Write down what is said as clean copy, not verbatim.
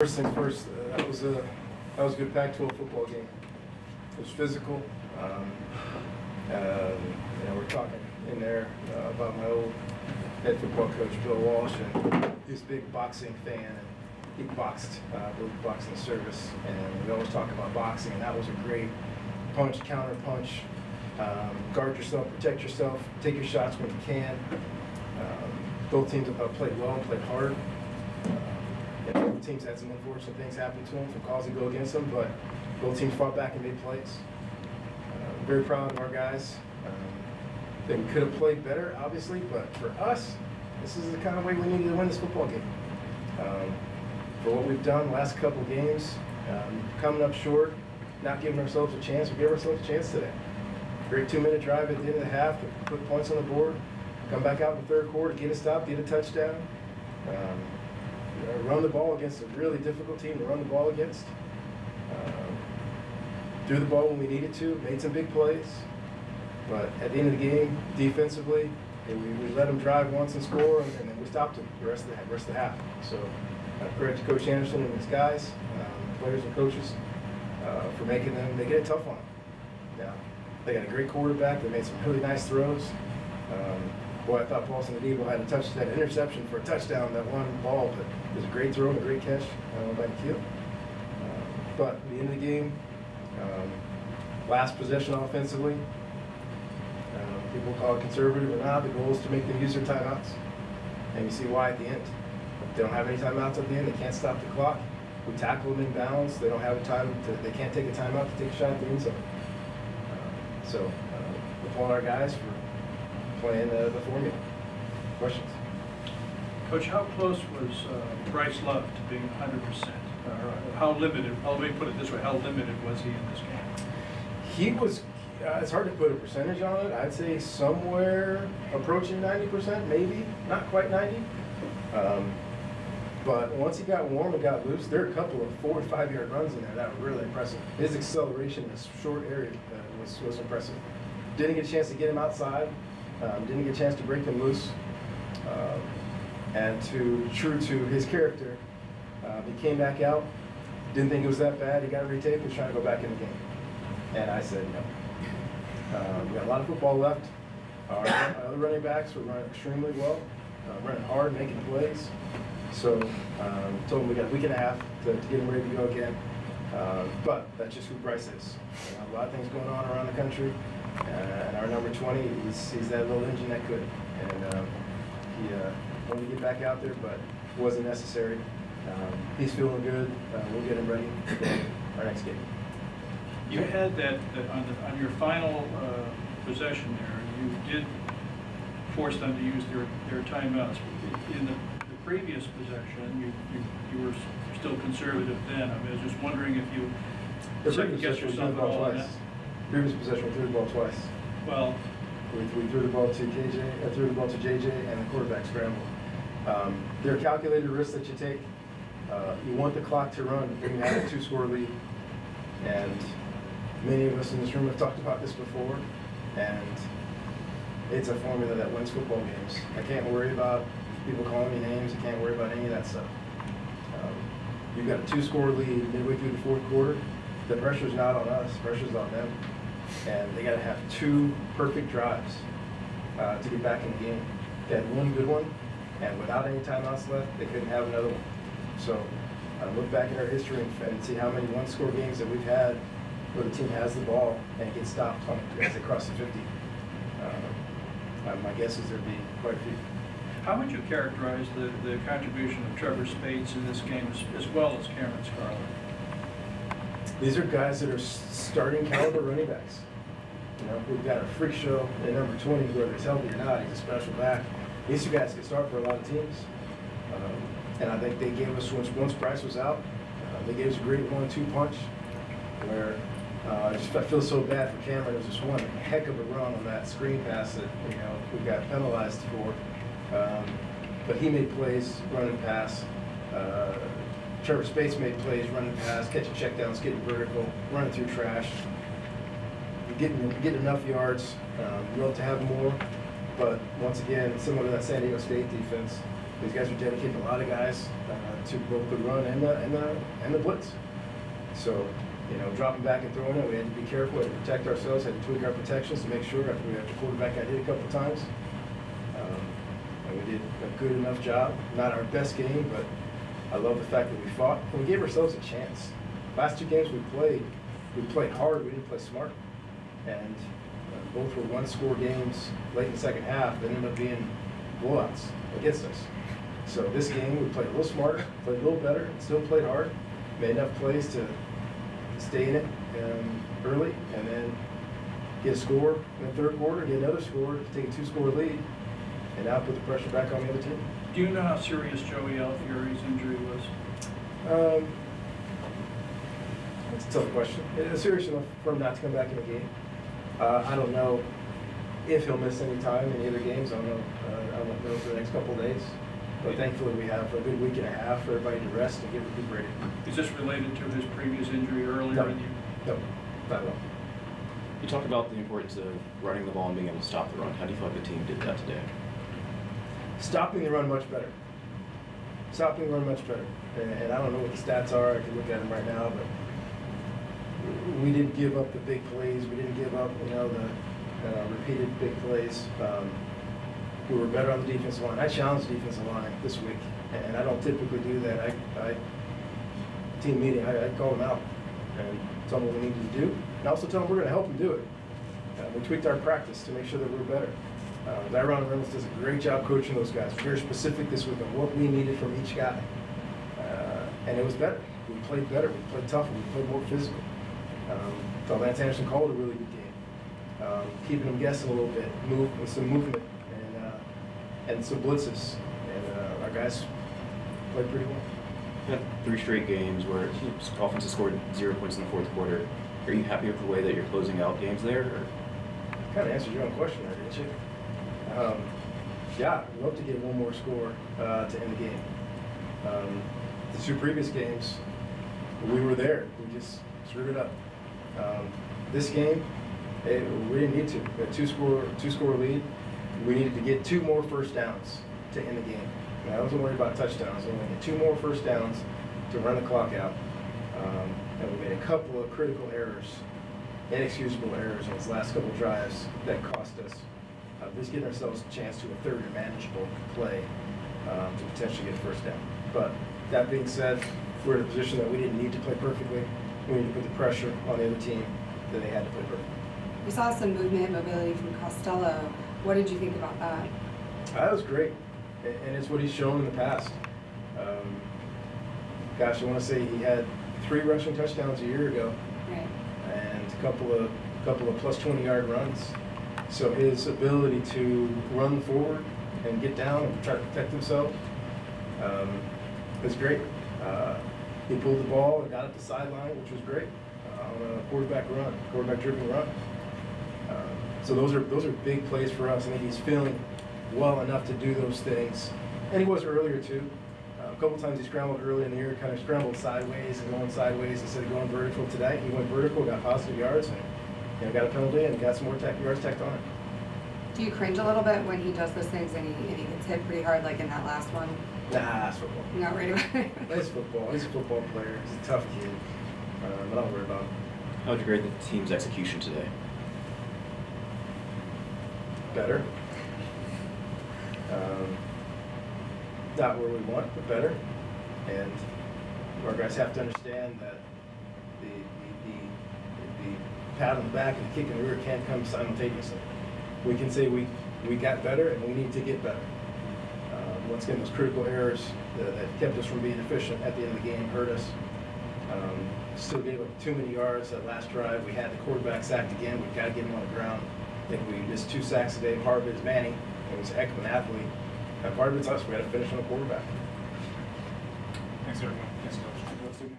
First things first, that was a good Pac-12 football game. It was physical. We're talking in there about my old head football coach, Bill Walsh, and he was a big boxing fan, and he boxed, boxed in the service, and we always talk about boxing, and that was a great punch, counter punch, guard yourself, protect yourself, take your shots when you can. Both teams played well and played hard. Both teams had some unfortunate things happen to them, some calls that go against them, but both teams fought back and made plays. Very proud of our guys. They could have played better, obviously, but for us, this is the kind of way we needed to win this football game. For what we've done the last couple games, coming up short, not giving ourselves a chance, we gave ourselves a chance today. Great 2-minute drive at the end of the half to put points on the board, come back out in the third quarter, get a stop, get a touchdown. Run the ball against a really difficult team to run the ball against. Threw the ball when we needed to, made some big plays. But at the end of the game, defensively, we let them drive once and score, and then we stopped them the rest of the half. So credit to Coach Anderson and his guys, players and coaches, for making it tough on them. Yeah, they got a great quarterback. They made some really nice throws. Boy, I thought Paulson Adebo had an interception for a touchdown, that one ball, but it was a great throw and a great catch by the field. But at the end of the game, last possession offensively, people call it conservative or not, the goal is to make them use their timeouts. And you see why at the end. They don't have any timeouts at the end, they can't stop the clock. We tackle them in bounds, they don't have a time, they can't take a timeout to take a shot at the end zone. We're pulling our guys for playing the formula. Questions? Coach, how close was Bryce Love to being 100%? How limited, let me put it this way, how limited was he in this game? He was, it's hard to put a percentage on it. I'd say somewhere approaching 90%, maybe, not quite 90. But once he got warm and got loose, there were a couple of 4- and 5-yard runs in there that were really impressive. His acceleration in this short area was impressive. Didn't get a chance to get him outside. Didn't get a chance to break him loose. And true to his character, he came back out, didn't think it was that bad. He got retaped, was trying to go back in the game. And I said no. We got a lot of football left. Our other running backs were running extremely well, running hard, making plays. So told him we got a week and a half to get him ready to go again. But that's just who Bryce is. A lot of things going on around the country. And our number 20, he's that little engine that could. And he wanted to get back out there, but it wasn't necessary. He's feeling good. We'll get him ready for our next game. You had that on your final possession there, you did force them to use their timeouts. In the previous possession, you were still conservative then. I was just wondering if you second-guessed yourself at all on that. Previous possession, we threw the ball twice. Well, we threw the ball to threw the ball to JJ, and the quarterback scrambled. There are calculated risks that you take. You want the clock to run when you have a 2-score lead, and many of us in this room have talked about this before, and it's a formula that wins football games. I can't worry about people calling me names. I can't worry about any of that stuff. You've got a 2-score lead midway through the fourth quarter. The pressure's not on us, the pressure's on them. And they got to have 2 perfect drives to get back in the game. They had one good one, and without any timeouts left, they couldn't have another one. So look back at our history and see how many 1-score games that we've had where the team has the ball and it gets stopped as they cross the 50. My guess is there'd be quite a few. how would you characterize the contribution of Trevor Spades in this game as well as Cameron Scarlett? These are guys that are starting caliber running backs. You know, we've got a freak show at number 20, whether he's healthy or not, he's a special back. These two guys can start for a lot of teams. And I think they gave us, once Bryce was out, they gave us a great 1-2 punch where I feel so bad for Cameron. It was just one heck of a run on that screen pass that, you know, we got penalized for. But he made plays running pass. Trevor Spades made plays running pass, catching checkdowns, getting vertical, running through trash, getting enough yards. Love to have more, but once again, similar to that San Diego State defense, These guys are dedicating a lot of guys to both the run and the blitz. So, you know, dropping back and throwing it, we had to be careful, we had to protect ourselves, had to tweak our protections to make sure after the quarterback got hit a couple times. And we did a good enough job. Not our best game, but I love the fact that we fought and we gave ourselves a chance. Last 2 games we played hard, we didn't play smart. And both were 1-score games late in the second half that ended up being blowouts against us. So this game we played a little smarter, played a little better, still played hard, made enough plays to stay in it early, and then get a score in the third quarter, get another score, take a 2-score lead, and now put the pressure back on the other team. Do you know how serious Joey Alfieri's injury was? That's a tough question. It's serious enough for him not to come back in the game. I don't know if he'll miss any time in either games. I don't know for the next couple of days. But thankfully we have a good week and a half for everybody to rest and get recuperated. Is this related to his previous injury earlier in the year? No, not at all. You talked about the importance of running the ball and being able to stop the run. How do you feel like the team did that today? Stopping the run much better. Stopping the run much better. And I don't know what the stats are. I can look at them right now, but we didn't give up the big plays. We didn't give up, you know, the repeated big plays. We were better on the defensive line. I challenged the defensive line this week, and I don't typically do that. Team meeting, I called them out and told them what we needed to do, and also told them we're going to help them do it. We tweaked our practice to make sure that we're better. Dyron Reynolds does a great job coaching those guys. Very specific this week on what we needed from each guy, and it was better. We played better. We played tougher. We played more physical. Thought Lance Anderson called a really good game, keeping them guessing a little bit, with some movement and some blitzes, and our guys played pretty well. You had 3 straight games where offense has scored 0 points in the fourth quarter. Are you happy with the way that you're closing out games there? Or? Kind of answered your own question there, didn't you? Yeah, we'd love to get one more score to end the game. The 2 previous games, we were there. We just screwed it up. This game, we didn't need to. We had two score lead. We needed to get 2 more first downs to end the game. I wasn't worried about touchdowns. We wanted to get 2 more first downs to run the clock out. And we made a couple of critical errors, inexcusable errors in these last couple of drives that cost us just getting ourselves a chance to a third and manageable play to potentially get a first down. But that being said, we're in a position that we didn't need to play perfectly. We need to put the pressure on the other team that they had to play perfectly. We saw some mobility from Costello. What did you think about that? That was great, and it's what he's shown in the past. Gosh, I want to say he had 3 rushing touchdowns a year ago, Right. and a couple of plus 20-yard runs. So his ability to run forward and get down and try to protect himself is great. He pulled the ball and got up the sideline, which was great on a quarterback-driven run. So those are big plays for us. I think he's feeling well enough to do those things, and he was earlier too. A couple times he scrambled early in the year, kind of scrambled sideways and going sideways instead of going vertical. Today he went vertical, got positive yards, and got a penalty and got some more yards tacked on it. Do you cringe a little bit when he does those things and he gets hit pretty hard, like in that last one? Nah, it's football. You're not worried about it? It's football. He's a football player. He's a tough kid. But I don't worry about him. How would you grade the team's execution today? Better. Not where we want, but better. And our guys have to understand that the pat on the back and the kick in the rear can't come simultaneously. We can say we got better and we need to get better. Once again, those critical errors that kept us from being efficient at the end of the game hurt us. Still gave up too many yards that last drive. We had the quarterback sacked again. We've got to get him on the ground. I think we missed 2 sacks today. Part of it is Manny, and he's a heck of an athlete. And part of it's us. We got to finish on the quarterback. Thanks, everyone. Thanks, Coach.